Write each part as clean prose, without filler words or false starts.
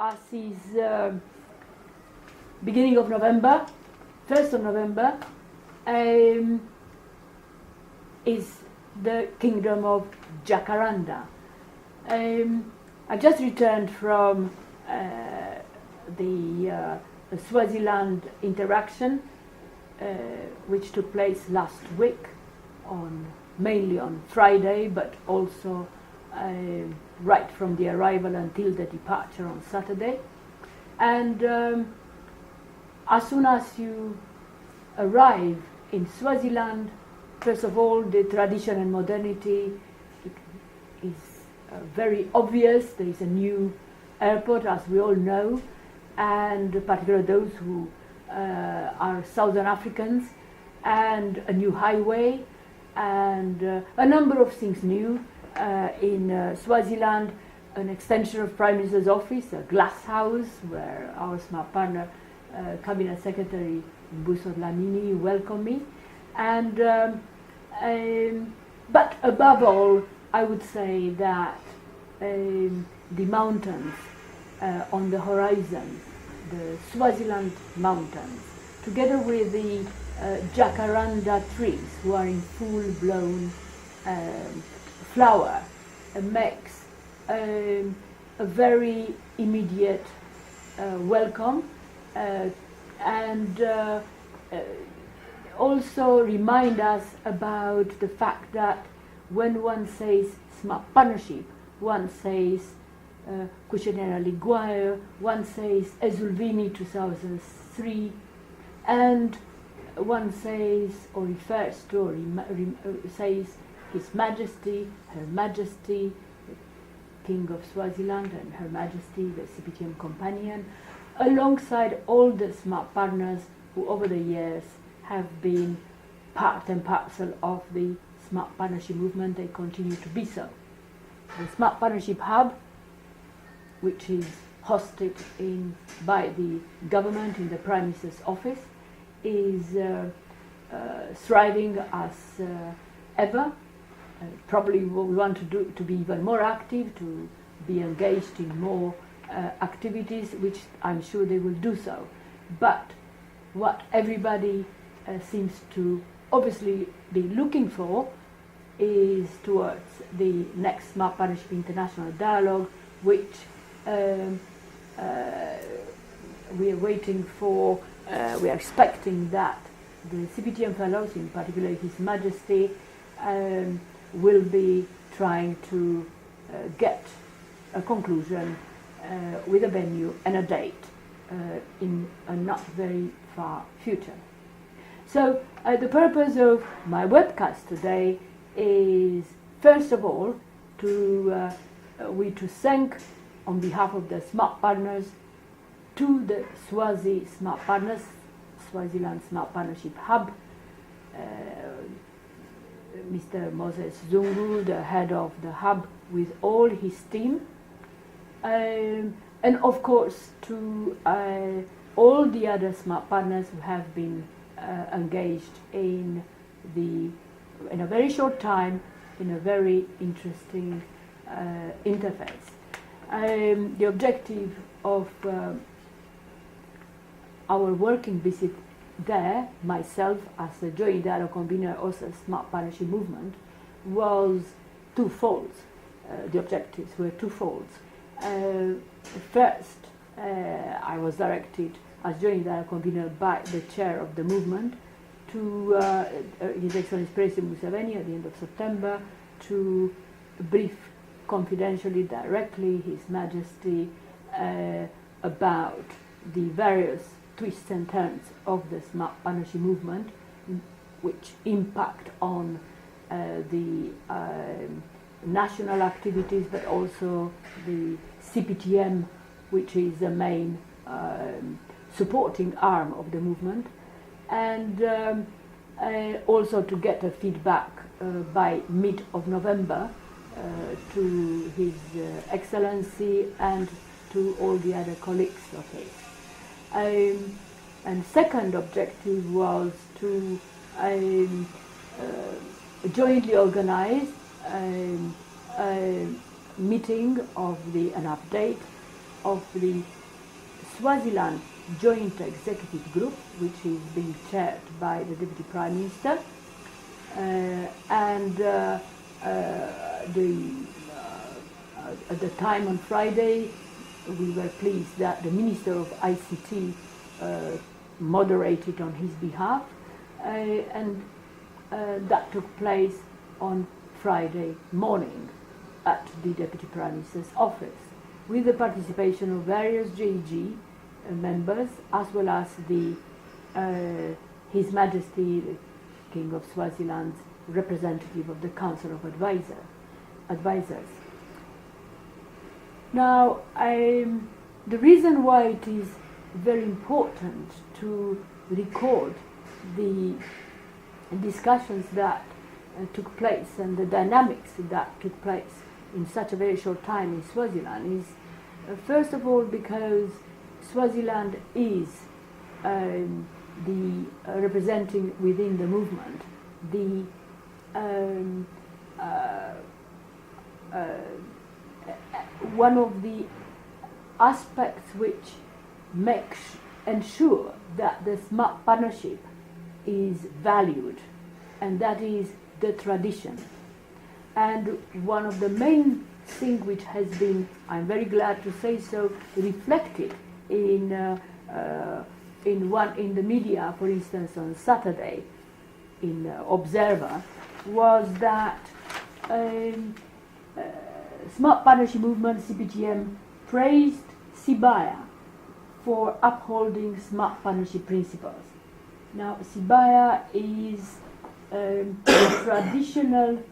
as is beginning of November, 1st of November, is the kingdom of Jacaranda. I just returned from the Swaziland interaction, which took place last week, mainly on Friday, but also right from the arrival until the departure on Saturday. And as soon as you arrive in Swaziland, first of all, the tradition and modernity is very obvious. There is a new airport, as we all know, and particularly those who are Southern Africans, and a new highway, and a number of things new. In Swaziland, an extension of Prime Minister's office, a glass house where our smart partner, Cabinet Secretary Mbuso Dlamini, welcomed me. And but above all, I would say that the mountains on the horizon, the Swaziland mountains, together with the jacaranda trees who are in full-blown flower, makes a very immediate welcome, and also remind us about the fact that when one says smart partnership, one says Questionnaire Liguire, one says Ezulvini 2003, and one says or refers to or says His Majesty, Her Majesty, the King of Swaziland, and Her Majesty, the CPTM Companion, alongside all the smart partners who over the years have been part and parcel of the Smart Partnership movement. They continue to be so. The Smart Partnership Hub, which is hosted by the government in the Prime Minister's office, is thriving as ever. Probably we want to be even more active, to be engaged in more activities, which I'm sure they will do so. But what everybody seems to obviously be looking for is towards the next Smart Partnership International Dialogue, which we are waiting for. We are expecting that the CPTM fellows, in particular His Majesty, will be trying to get a conclusion with a venue and a date in a not very far future. So the purpose of my webcast today is, first of all, to thank on behalf of the Smart Partners to the Swazi Smart Partners, Swaziland Smart Partnership Hub, Mr. Moses Zungu, the head of the hub, with all his team, and of course to all the other smart partners who have been engaged in a very short time, in a very interesting interface. The objective of our working visit there, myself as a joint dialogue convener of the Smart Partnership Movement, was twofold. The objectives were twofold. First, I was directed as joint dialogue convener by the chair of the movement to His Excellency President Museveni at the end of September to brief confidentially, directly, His Majesty about the various twists and turns of the Smart Partnership movement, which impact on the national activities, but also the CPTM, which is the main supporting arm of the movement, and also to get a feedback by mid of November to His Excellency and to all the other colleagues of his. And second objective was to jointly organize a meeting of an update of the Swaziland Joint Executive Group, which is being chaired by the Deputy Prime Minister, at the time on Friday, we were pleased that the Minister of ICT moderated on his behalf, and that took place on Friday morning at the Deputy Prime Minister's office, with the participation of various JG members, as well as His Majesty the King of Swaziland's representative of the Council of Advisors. Now, the reason why it is very important to record the discussions that took place and the dynamics that took place in such a very short time in Swaziland is, first of all, because Swaziland is representing within the movement the one of the aspects which ensure that the smart partnership is valued, and that is the tradition. And one of the main things which has been, I'm very glad to say so, reflected in the media, for instance, on Saturday, in Observer, was that Smart Partnership Movement, CPTM, praised Sibaya for upholding smart partnership principles. Now, Sibaya is a traditional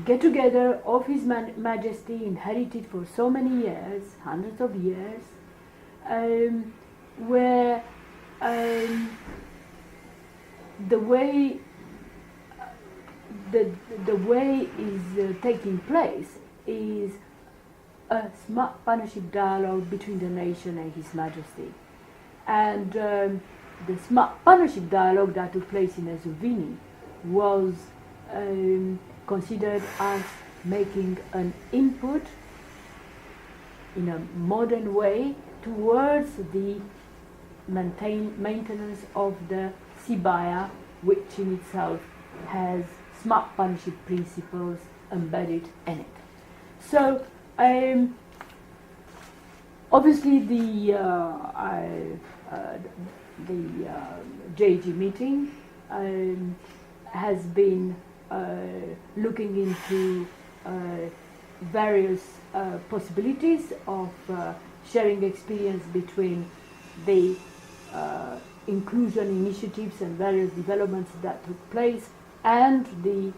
get-together of His Majesty, inherited for so many years, hundreds of years, where the way is taking place is a smart partnership dialogue between the nation and His Majesty. And the smart partnership dialogue that took place in Ezuvini was considered as making an input in a modern way towards the maintenance of the Sibaya, which in itself has smart partnership principles embedded in it. So obviously the JG meeting has been looking into various possibilities of sharing experience between the inclusion initiatives and various developments that took place and the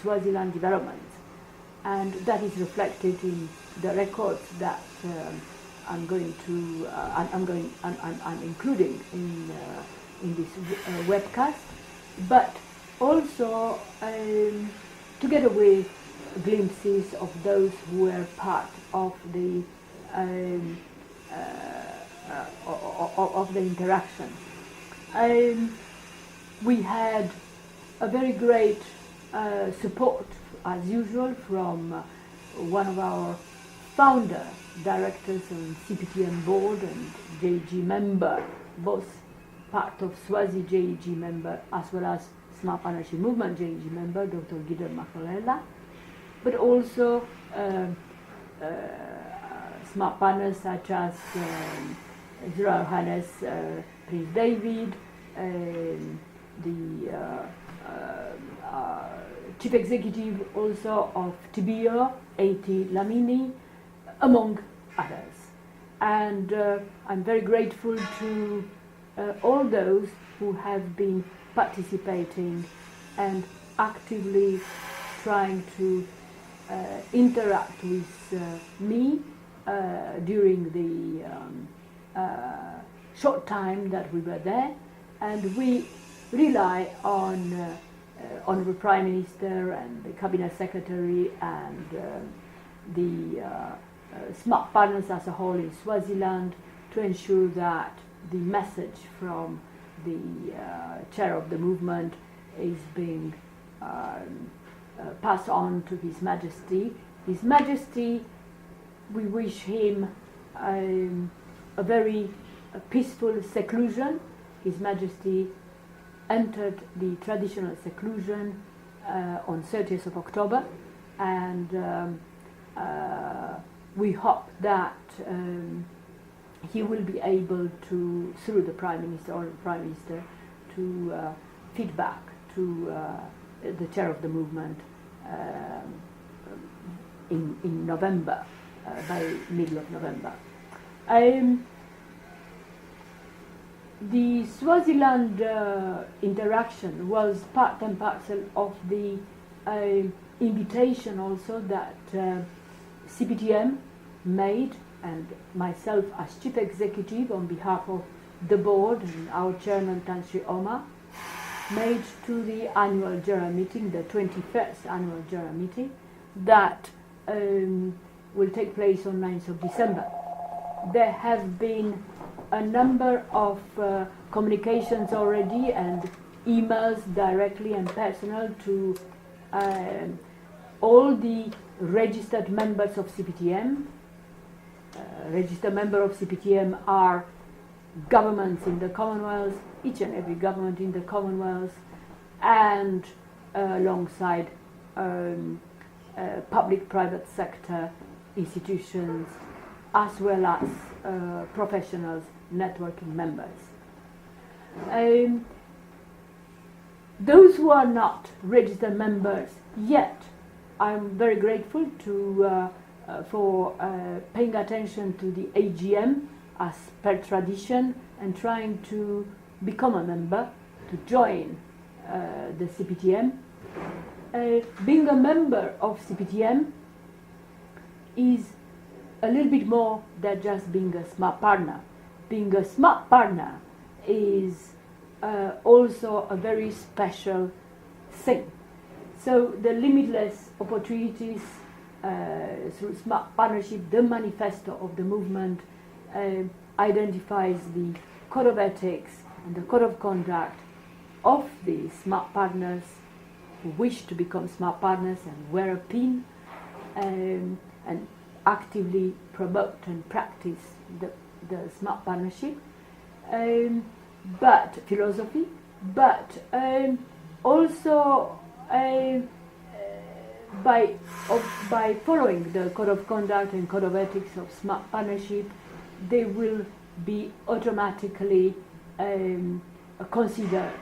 Swaziland development. And that is reflected in the records that I'm including in this webcast, but also together with glimpses of those who were part of the interaction. We had a very great support, as usual, from one of our founder directors on CPTM board and JG member, both part of Swazi JG member as well as Smart Partnership Movement JG member, Dr. Gideon Makolela, but also smart partners such as His Royal Highness Prince David, the Chief Executive also of TBO, A.T. Lamini, among others. And I'm very grateful to all those who have been participating and actively trying to interact with me during the short time that we were there. And we rely on Honourable Prime Minister and the Cabinet Secretary and the smart partners as a whole in Swaziland to ensure that the message from the chair of the movement is being passed on to His Majesty. His Majesty we wish him a very peaceful seclusion. His Majesty entered the traditional seclusion on 30th of October, and we hope that he will be able to, through the Prime Minister or the Prime Minister, to feed back to the chair of the movement in November, by middle of November. The Swaziland interaction was part and parcel of the invitation also that CPTM made, and myself as chief executive on behalf of the board and our chairman Tansri Omar made to the annual general meeting, the 21st annual general meeting, that will take place on 9th of December. There have been a number of communications already and emails directly and personal to all the registered members of CPTM. Registered members of CPTM are governments in the Commonwealth, each and every government in the Commonwealth, and alongside public-private sector institutions, as well as professionals, networking members. Those who are not registered members yet, I'm very grateful to for paying attention to the AGM as per tradition and trying to become a member, to join the CPTM. Being a member of CPTM is a little bit more than just being a smart partner. Being a smart partner is also a very special thing. So the limitless opportunities through smart partnership, the manifesto of the movement identifies the code of ethics and the code of conduct of the smart partners who wish to become smart partners and wear a pin and actively promote and practice the smart partnership, but philosophy, but also by following the code of conduct and code of ethics of smart partnership, they will be automatically considered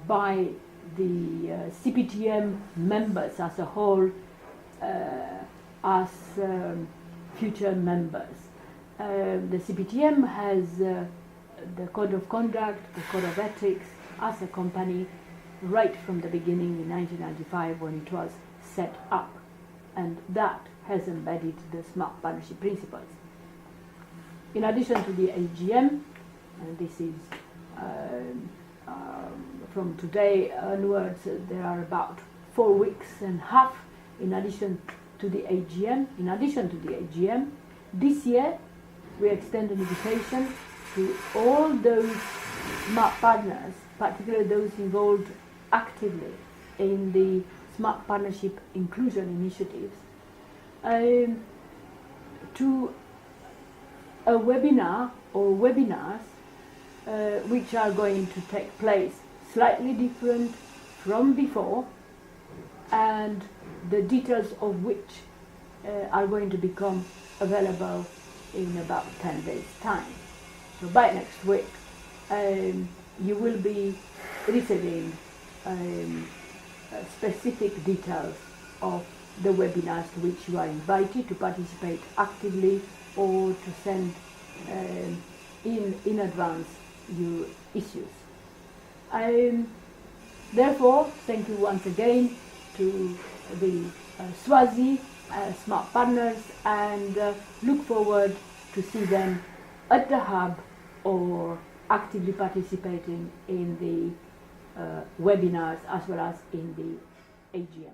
by the CPTM members as a whole as future members. The CPTM has the code of conduct, the code of ethics as a company right from the beginning in 1995 when it was set up, and that has embedded the smart partnership principles. In addition to the AGM, and this is from today onwards, there are about 4 weeks and a half in addition to the AGM. In addition to the AGM, this year we extend an invitation to all those smart partners, particularly those involved actively in the smart partnership inclusion initiatives, to a webinar or webinars which are going to take place slightly different from before, and the details of which are going to become available in about 10 days' time. So by next week, you will be receiving specific details of the webinars to which you are invited to participate actively or to send in advance your issues. Therefore, thank you once again to the Swazi smart partners, and look forward to see them at the hub or actively participating in the webinars as well as in the AGM.